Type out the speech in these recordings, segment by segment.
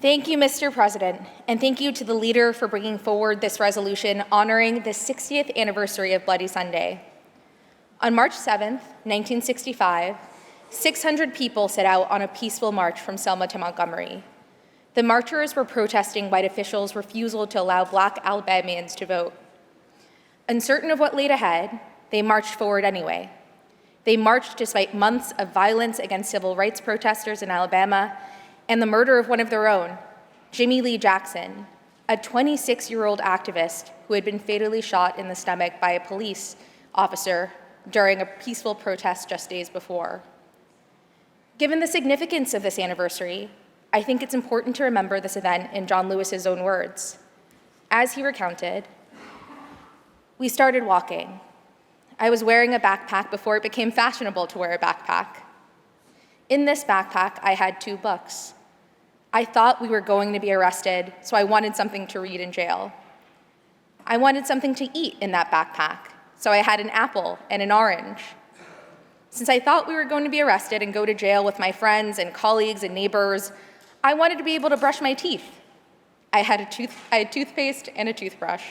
Thank you, Mr. President, and thank you to the leader for bringing forward this resolution honoring the 60th anniversary of Bloody Sunday. On March 7th, 1965, 600 people set out on a peaceful march from Selma-to-Montgomery. The marchers were protesting white officials' refusal to allow Black Alabamians to vote. Uncertain of what laid ahead, they marched forward anyway. They marched despite months of violence against civil rights protesters in Alabama and the murder of one of their own, Jimmy Lee Jackson, a 26-year-old activist who had been fatally shot in the stomach by a police officer during a peaceful protest just days before. Given the significance of this anniversary, I think it's important to remember this event in John Lewis's own words. As he recounted, "We started walking. I was wearing a backpack before it became fashionable to wear a backpack. In this backpack, I had 2 books. I thought we were going to be arrested, so I wanted something to read in jail. I wanted something to eat in that backpack, so I had an apple and an orange. Since I thought we were going to be arrested and go to jail with my friends and colleagues and neighbors, I wanted to be able to brush my teeth. I had toothpaste and a toothbrush.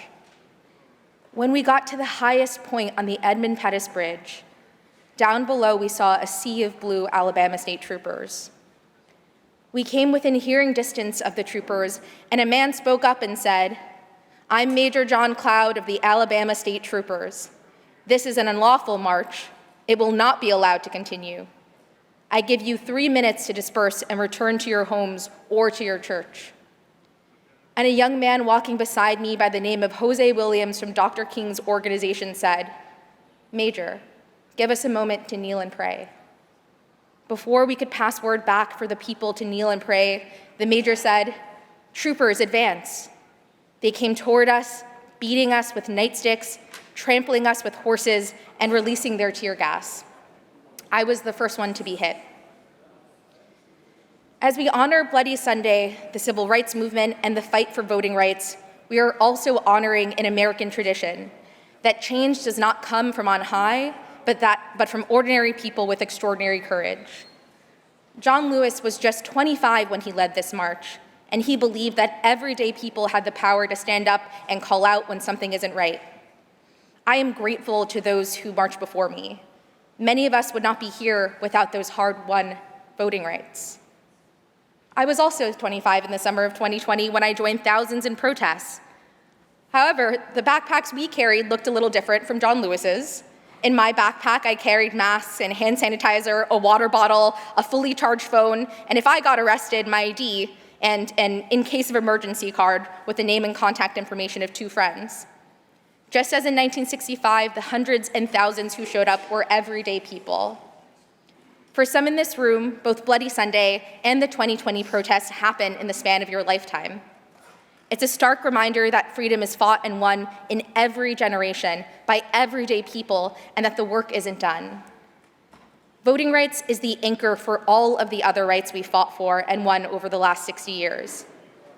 When we got to the highest point on the Edmund Pettus Bridge, down below we saw a sea of blue Alabama State Troopers. We came within hearing distance of the troopers, and a man spoke up and said, 'I'm Major John Cloud of the Alabama State Troopers. This is an unlawful march. It will not be allowed to continue. I give you 3 minutes to disperse and return to your homes or to your church.' And a young man walking beside me by the name of Jose Williams from Dr. King's organization said, 'Major, give us a moment to kneel and pray.' Before we could pass word back for the people to kneel and pray, the major said, 'Troopers, advance.' They came toward us, beating us with nightsticks, trampling us with horses, and releasing their tear gas. I was the first one to be hit. As we honor Bloody Sunday, the civil rights movement, and the fight for voting rights, we are also honoring an American tradition that change does not come from on high, but from ordinary people with extraordinary courage. John Lewis was just 25 when he led this march, and he believed that everyday people had the power to stand up and call out when something isn't right. I am grateful to those who marched before me. Many of us would not be here without those hard-won voting rights. I was also 25 in the summer of 2020 when I joined thousands in protests. However, the backpacks we carried looked a little different from John Lewis's. In my backpack, I carried masks and hand sanitizer, a water bottle, a fully charged phone, and if I got arrested, my ID, and an in case of emergency card with the name and contact information of 2 friends. Just as in 1965, the hundreds and thousands who showed up were everyday people. For some in this room, both Bloody Sunday and the 2020 protests happen in the span of your lifetime. It's a stark reminder that freedom is fought and won in every generation by everyday people and that the work isn't done. Voting rights is the anchor for all of the other rights we fought for and won over the last 60 years.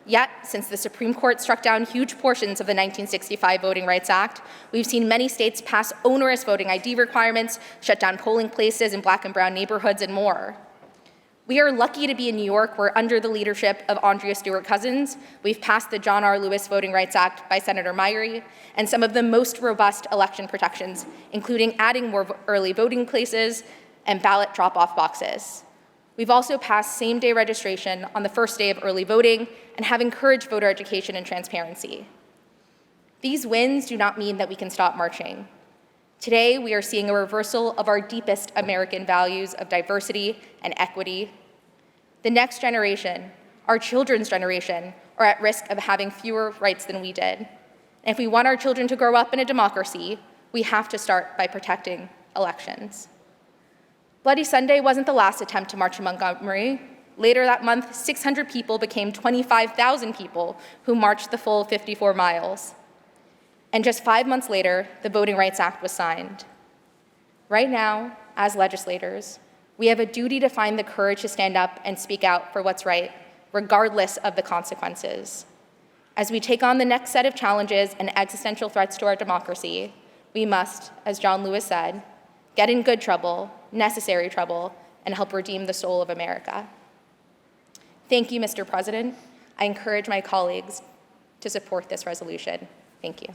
Yet, since the Supreme Court struck down huge portions of the 1965 Voting Rights Act, we've seen many states pass onerous voting ID requirements, shut down polling places in Black and brown neighborhoods, and more. We are lucky to be in New York, where under the leadership of Andrea Stewart Cousins, we've passed the John R. Lewis Voting Rights Act by Senator Myrie and some of the most robust election protections, including adding more early voting places and ballot drop-off boxes. We've also passed same-day registration on the first day of early voting and have encouraged voter education and transparency. These wins do not mean that we can stop marching. Today, we are seeing a reversal of our deepest American values of diversity and equity. The next generation, our children's generation, are at risk of having fewer rights than we did. And if we want our children to grow up in a democracy, we have to start by protecting elections. Bloody Sunday wasn't the last attempt to march in Montgomery. Later that month, 600 people became 25,000 people who marched the full 54 miles. And just 5 months later, the Voting Rights Act was signed. Right now, as legislators, we have a duty to find the courage to stand up and speak out for what's right, regardless of the consequences. As we take on the next set of challenges and existential threats to our democracy, we must, as John Lewis said, get in good trouble, necessary trouble, and help redeem the soul of America. Thank you, Mr. President. I encourage my colleagues to support this resolution. Thank you.